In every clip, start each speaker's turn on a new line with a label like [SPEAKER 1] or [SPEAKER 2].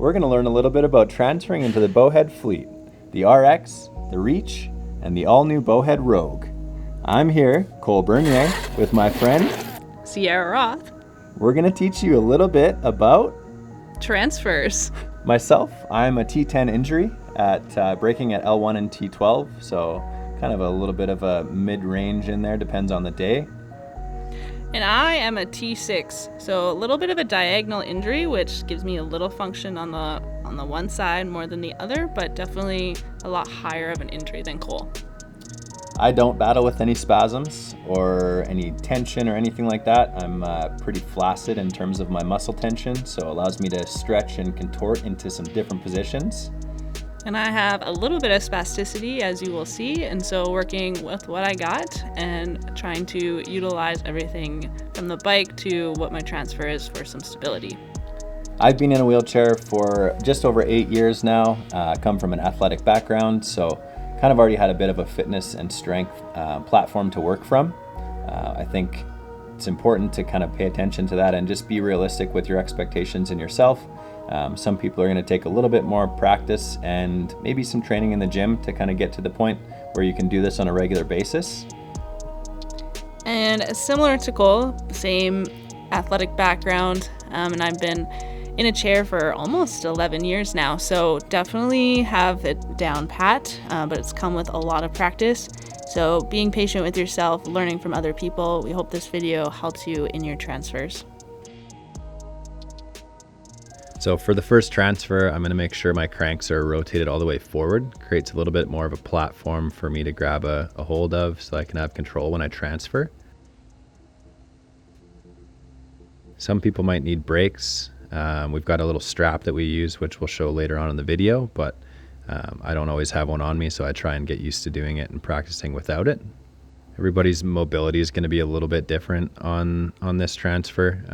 [SPEAKER 1] we're going to learn a little bit about transferring into the Bowhead fleet, the RX, the Reach, and the all-new Bowhead Rogue. I'm here, Cole Bernier, with my friend
[SPEAKER 2] Sierra Roth.
[SPEAKER 1] We're going to teach you a little bit about
[SPEAKER 2] transfers.
[SPEAKER 1] Myself, I'm a T10 injury at breaking at L1 and T12, so kind of a little bit of a mid-range in there, depends on the day.
[SPEAKER 2] And I am a T6, so a little bit of a diagonal injury, which gives me a little function on the one side more than the other, but definitely a lot higher of an injury than Cole.
[SPEAKER 1] I don't battle with any spasms or any tension or anything like that. I'm pretty flaccid in terms of my muscle tension, so it allows me to stretch and contort into some different positions.
[SPEAKER 2] And I have a little bit of spasticity, as you will see, and so working with what I got and trying to utilize everything from the bike to what my transfer is for some stability.
[SPEAKER 1] I've been in a wheelchair for just over 8 years now. I come from an athletic background, so kind of already had a bit of a fitness and strength platform to work from. I think it's important to kind of pay attention to that and just be realistic with your expectations in yourself. Some people are going to take a little bit more practice and maybe some training in the gym to kind of get to the point where you can do this on a regular basis.
[SPEAKER 2] And similar to Cole, same athletic background, and I've been in a chair for almost 11 years now, so definitely have it down pat, but it's come with a lot of practice. So being patient with yourself, learning from other people, we hope this video helps you in your transfers.
[SPEAKER 1] So for the first transfer, I'm going to make sure my cranks are rotated all the way forward. Creates a little bit more of a platform for me to grab a hold of so I can have control when I transfer. Some people might need brakes. We've got a little strap that we use, which we'll show later on in the video, but I don't always have one on me, so I try and get used to doing it and practicing without it. Everybody's mobility is going to be a little bit different on this transfer.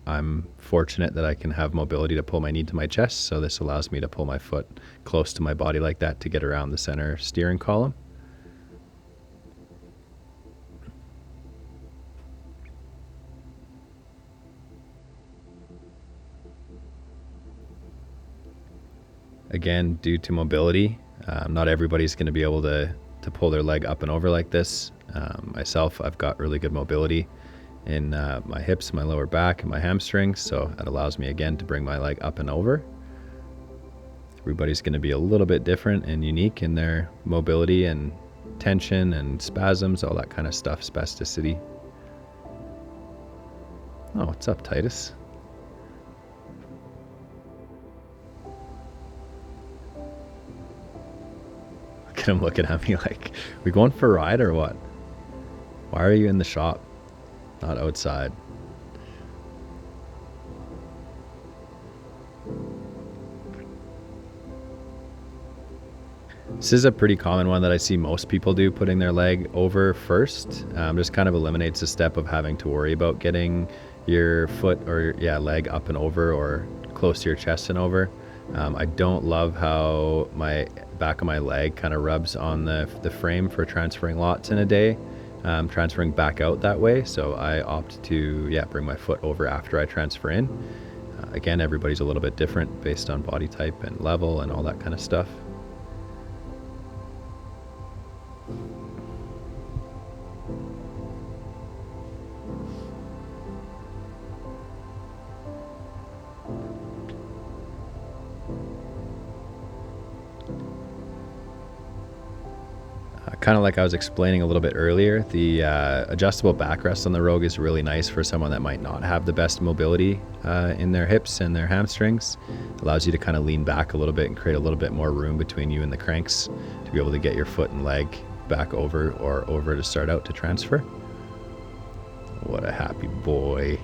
[SPEAKER 1] I'm fortunate that I can have mobility to pull my knee to my chest, so this allows me to pull my foot close to my body like that to get around the center steering column. Again, due to mobility, not everybody's going to be able to pull their leg up and over like this. Myself, I've got really good mobility in my hips, my lower back, and my hamstrings, so that allows me again to bring my leg up and over. Everybody's going to be a little bit different and unique in their mobility and tension and spasms, all that kind of stuff, spasticity. Oh, what's up, Titus? Look at him looking at me like, we going for a ride or what? Why are you in the shop, not outside? This is a pretty common one that I see most people do, putting their leg over first. Just kind of eliminates the step of having to worry about getting your foot or leg up and over or close to your chest and over. I don't love how my back of my leg kind of rubs on the frame for transferring lots in a day. Transferring back out that way, so I opt to bring my foot over after I transfer in. Again, everybody's a little bit different based on body type and level and all that kind of stuff. Kind of like I was explaining a little bit earlier, the adjustable backrest on the Rogue is really nice for someone that might not have the best mobility in their hips and their hamstrings. It allows you to kind of lean back a little bit and create a little bit more room between you and the cranks to be able to get your foot and leg back over or over to start out to transfer. What a happy boy.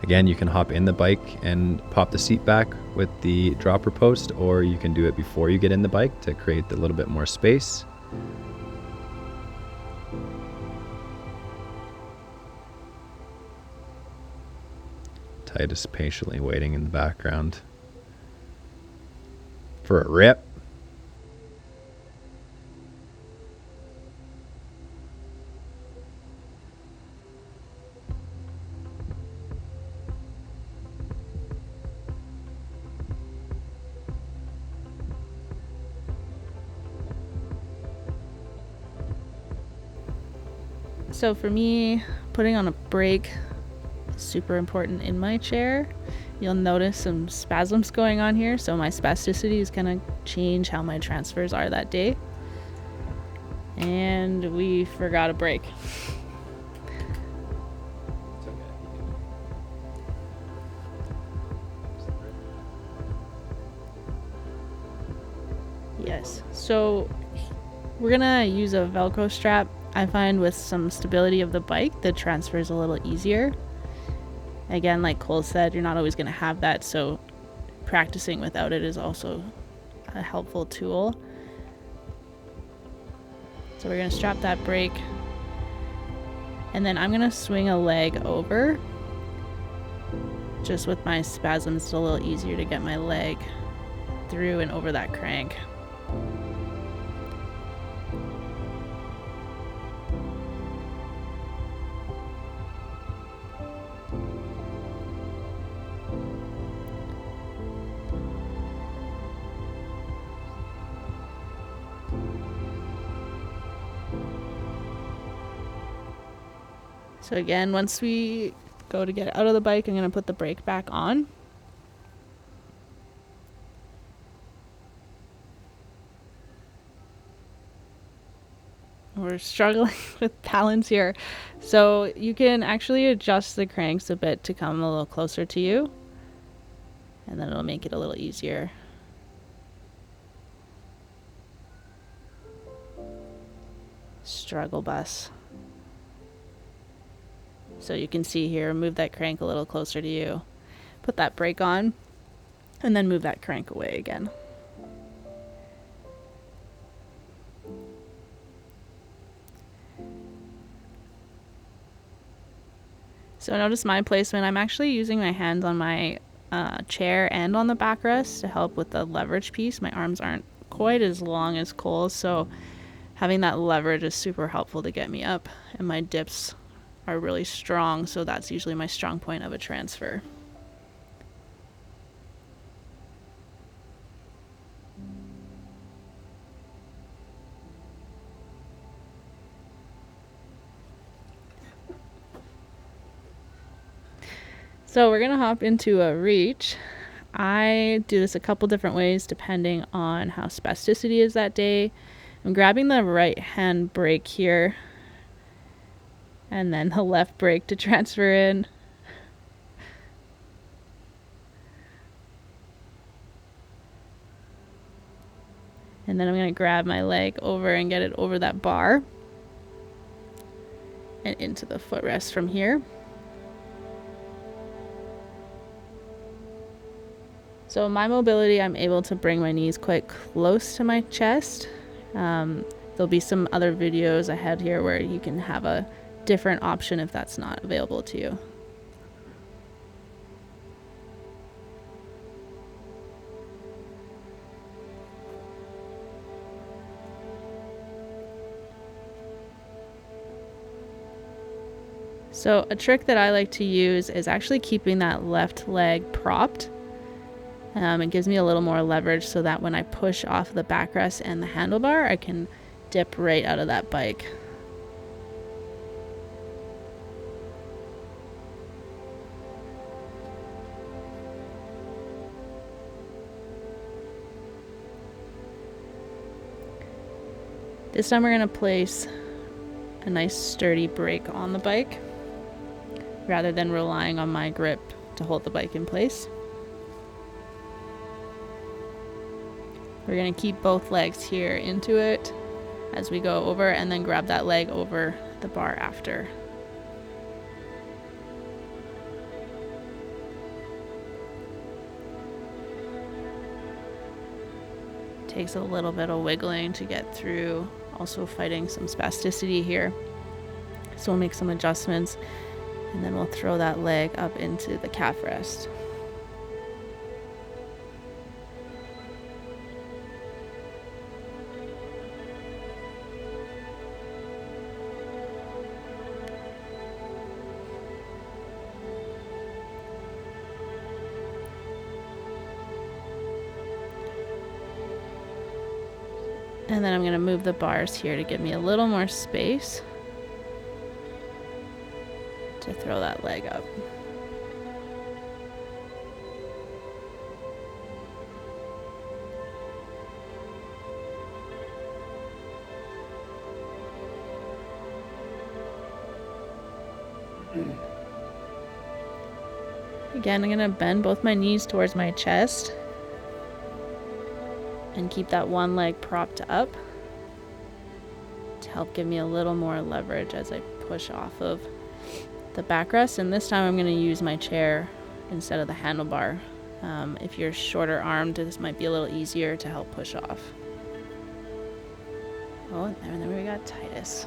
[SPEAKER 1] Again, you can hop in the bike and pop the seat back with the dropper post, or you can do it before you get in the bike to create a little bit more space. Titus patiently waiting in the background for a rip.
[SPEAKER 2] So for me, putting on a brake is super important in my chair. You'll notice some spasms going on here, so my spasticity is going to change how my transfers are that day. And we forgot a brake. Yes, so we're gonna use a Velcro strap. I find with some stability of the bike, the transfer is a little easier. Again, like Cole said, you're not always gonna have that, so practicing without it is also a helpful tool. So we're gonna strap that brake, and then I'm gonna swing a leg over. Just with my spasms, it's a little easier to get my leg through and over that crank. So again, once we go to get out of the bike, I'm going to put the brake back on. We're struggling with balance here. So you can actually adjust the cranks a bit to come a little closer to you, and then it'll make it a little easier. Struggle bus. So you can see here, move that crank a little closer to you. Put that brake on, and then move that crank away again. So notice my placement. I'm actually using my hands on my chair and on the backrest to help with the leverage piece. My arms aren't quite as long as Cole's, so having that leverage is super helpful to get me up. And my dips are really strong, so that's usually my strong point of a transfer. So we're gonna hop into a reach. I do this a couple different ways depending on how spasticity is that day. I'm grabbing the right hand brake here, and then the left brake to transfer in. And then I'm going to grab my leg over and get it over that bar and into the footrest from here. So my mobility, I'm able to bring my knees quite close to my chest. There'll be some other videos ahead here where you can have a different option if that's not available to you. So a trick that I like to use is actually keeping that left leg propped. It gives me a little more leverage so that when I push off the backrest and the handlebar, I can dip right out of that bike. This time we're going to place a nice sturdy brake on the bike rather than relying on my grip to hold the bike in place. We're going to keep both legs here into it as we go over, and then grab that leg over the bar after. Takes a little bit of wiggling to get through, also fighting some spasticity here. So we'll make some adjustments, and then we'll throw that leg up into the calf rest. And then I'm going to move the bars here to give me a little more space. to throw that leg up. Again, I'm gonna bend both my knees towards my chest and keep that one leg propped up to help give me a little more leverage as I push off of the backrest. And this time I'm gonna use my chair instead of the handlebar. If you're shorter armed, this might be a little easier to help push off. Oh, and there we got Titus.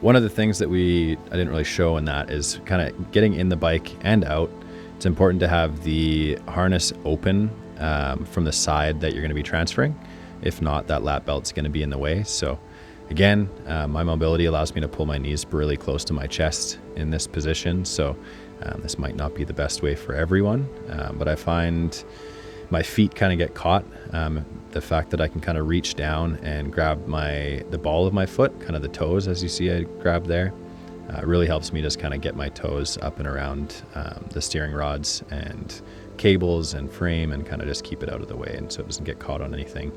[SPEAKER 1] One of the things that I didn't really show in that is kind of getting in the bike and out. It's important to have the harness open from the side that you're going to be transferring. If not, that lap belt's going to be in the way. So again, my mobility allows me to pull my knees really close to my chest in this position. So this might not be the best way for everyone, but I find my feet kind of get caught. The fact that I can kind of reach down and grab the ball of my foot, kind of the toes, as you see I grab there, really helps me just kind of get my toes up and around the steering rods and cables and frame, and kind of just keep it out of the way, and so it doesn't get caught on anything.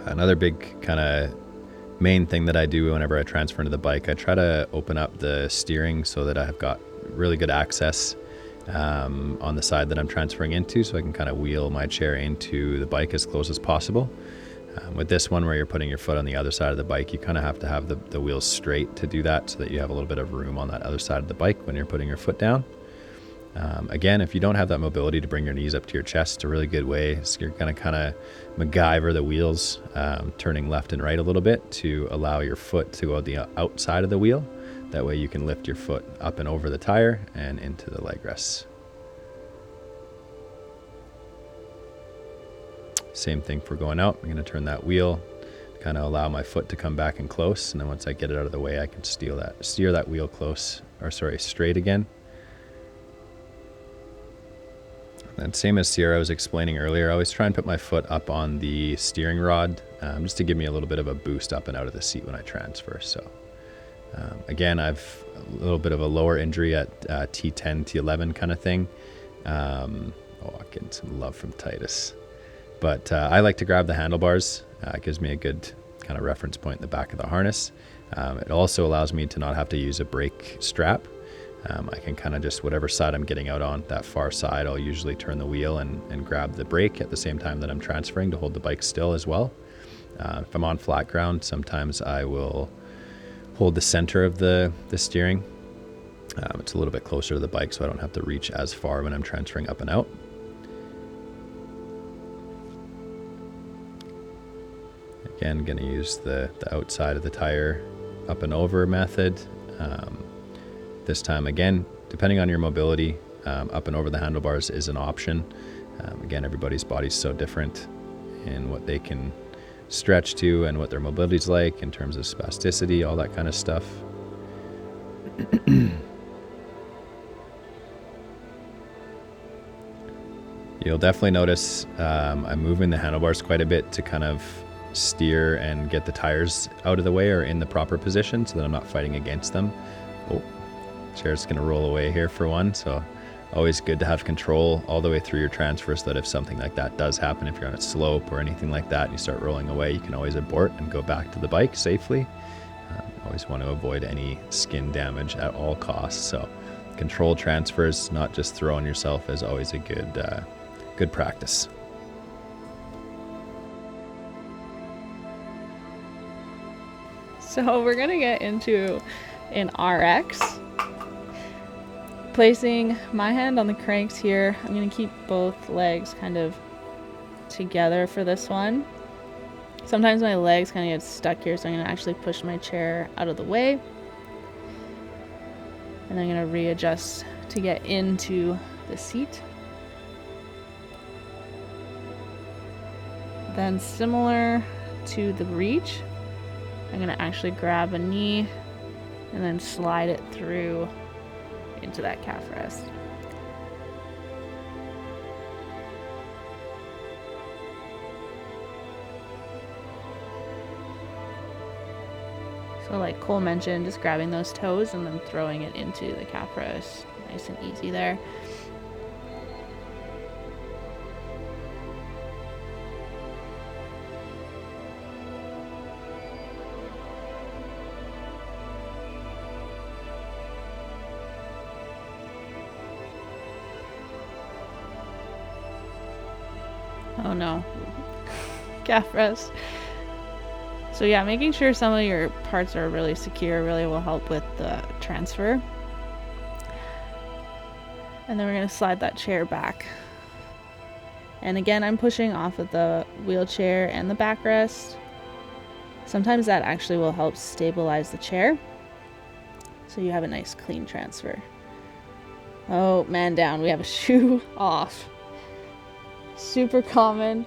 [SPEAKER 1] Another big kind of main thing that I do whenever I transfer into the bike, I try to open up the steering so that I've got really good access on the side that I'm transferring into, so I can kind of wheel my chair into the bike as close as possible. With this one, where you're putting your foot on the other side of the bike, you kind of have to have the wheels straight to do that, so that you have a little bit of room on that other side of the bike when you're putting your foot down. Again, if you don't have that mobility to bring your knees up to your chest, a really good way is you're going to kind of MacGyver the wheels, turning left and right a little bit to allow your foot to go the outside of the wheel. That way you can lift your foot up and over the tire and into the leg rests. Same thing for going out. I'm going to turn that wheel, kind of allow my foot to come back and close, and then once I get it out of the way, I can steer that wheel straight again. And same as Sierra was explaining earlier, I always try and put my foot up on the steering rod, just to give me a little bit of a boost up and out of the seat when I transfer. So again, I've a little bit of a lower injury at T10, T11 kind of thing. Getting some love from Titus. But I like to grab the handlebars. It gives me a good kind of reference point in the back of the harness. It also allows me to not have to use a brake strap. I can kind of just, whatever side I'm getting out on, that far side, I'll usually turn the wheel and grab the brake at the same time that I'm transferring to hold the bike still as well. If I'm on flat ground, sometimes I will hold the center of the steering. It's a little bit closer to the bike, so I don't have to reach as far when I'm transferring up and out. Again, going to use the outside of the tire up and over method. This time, again, depending on your mobility, up and over the handlebars is an option. Again, everybody's body's so different in what they can stretch to and what their mobility's like in terms of spasticity, all that kind of stuff. You'll definitely notice I'm moving the handlebars quite a bit to kind of steer and get the tires out of the way or in the proper position so that I'm not fighting against them. Chair's going to roll away here for one, so always good to have control all the way through your transfer, so that if something like that does happen, if you're on a slope or anything like that and you start rolling away, you can always abort and go back to the bike safely. Always want to avoid any skin damage at all costs, so control transfers, not just throwing yourself, is always a good practice.
[SPEAKER 2] So we're going to get into an RX. Placing my hand on the cranks here, I'm going to keep both legs kind of together for this one. Sometimes my legs kind of get stuck here, so I'm going to actually push my chair out of the way. And I'm going to readjust to get into the seat. Then, similar to the reach, I'm going to actually grab a knee and then slide it through into that calf rest. So like Cole mentioned, just grabbing those toes and then throwing it into the calf rest. Nice and easy there. Oh no, calf rest. So yeah, making sure some of your parts are really secure really will help with the transfer. And then we're gonna slide that chair back. And again, I'm pushing off of the wheelchair and the backrest. Sometimes that actually will help stabilize the chair, so you have a nice clean transfer. Oh, man down, we have a shoe off. Super common.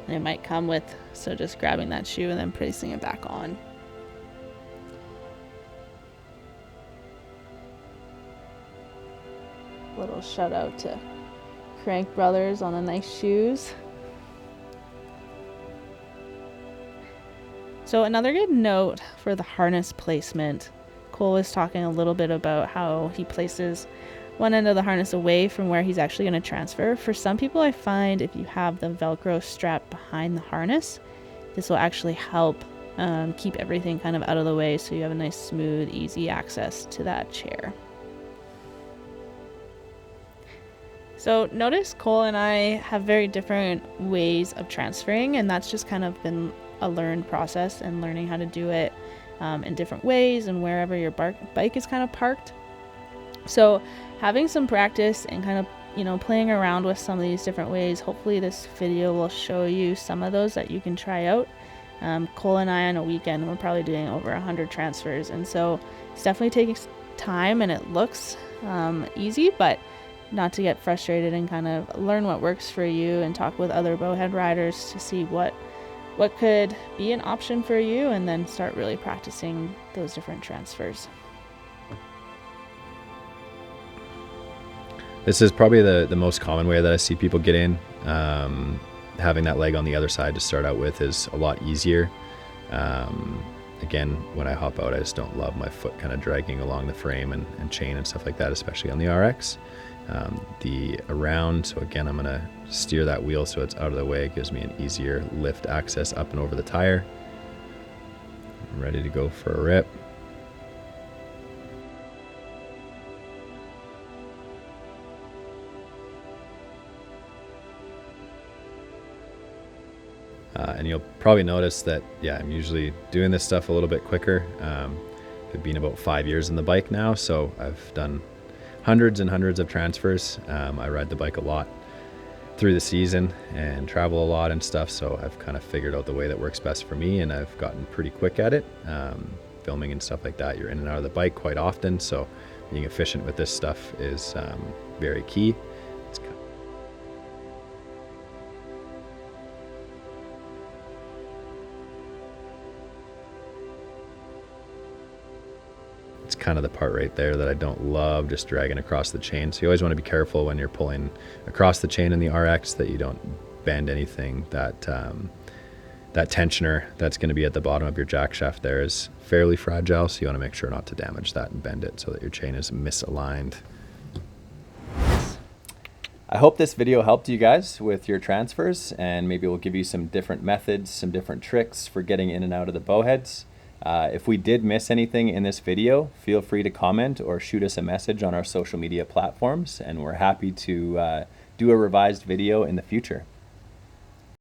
[SPEAKER 2] And it might come with, so just grabbing that shoe and then placing it back on. Little shout out to Crank Brothers on the nice shoes. So another good note for the harness placement, Cole was talking a little bit about how he places one end of the harness away from where he's actually going to transfer. For some people, I find if you have the Velcro strap behind the harness, this will actually help keep everything kind of out of the way, so you have a nice smooth, easy access to that chair. So notice Cole and I have very different ways of transferring, and that's just kind of been a learned process and learning how to do it in different ways and wherever your bike is kind of parked. So having some practice and kind of, you know, playing around with some of these different ways, hopefully this video will show you some of those that you can try out. Cole and I on a weekend, we're probably doing over 100 transfers, and so it's definitely taking time, and it looks easy, but not to get frustrated, and kind of learn what works for you and talk with other Bowhead riders to see what could be an option for you, and then start really practicing those different transfers.
[SPEAKER 1] This is probably the most common way that I see people get in. Having that leg on the other side to start out with is a lot easier. Again, when I hop out, I just don't love my foot kind of dragging along the frame and chain and stuff like that, especially on the RX. The around, so again, I'm gonna steer that wheel so it's out of the way. It gives me an easier lift access up and over the tire. I'm ready to go for a rip. And you'll probably notice that, yeah, I'm usually doing this stuff a little bit quicker. I've been about 5 years in the bike now, so I've done hundreds and hundreds of transfers. I ride the bike a lot through the season and travel a lot and stuff, so I've kind of figured out the way that works best for me, and I've gotten pretty quick at it. Filming and stuff like that, you're in and out of the bike quite often, so being efficient with this stuff is very key. It's kind of the part right there that I don't love, just dragging across the chain. So you always want to be careful when you're pulling across the chain in the RX that you don't bend anything. That tensioner that's going to be at the bottom of your jack shaft there is fairly fragile, so you want to make sure not to damage that and bend it so that your chain is misaligned. I hope this video helped you guys with your transfers, and maybe we'll give you some different methods, some different tricks for getting in and out of the bowheads. If we did miss anything in this video, feel free to comment or shoot us a message on our social media platforms, and we're happy to do a revised video in the future.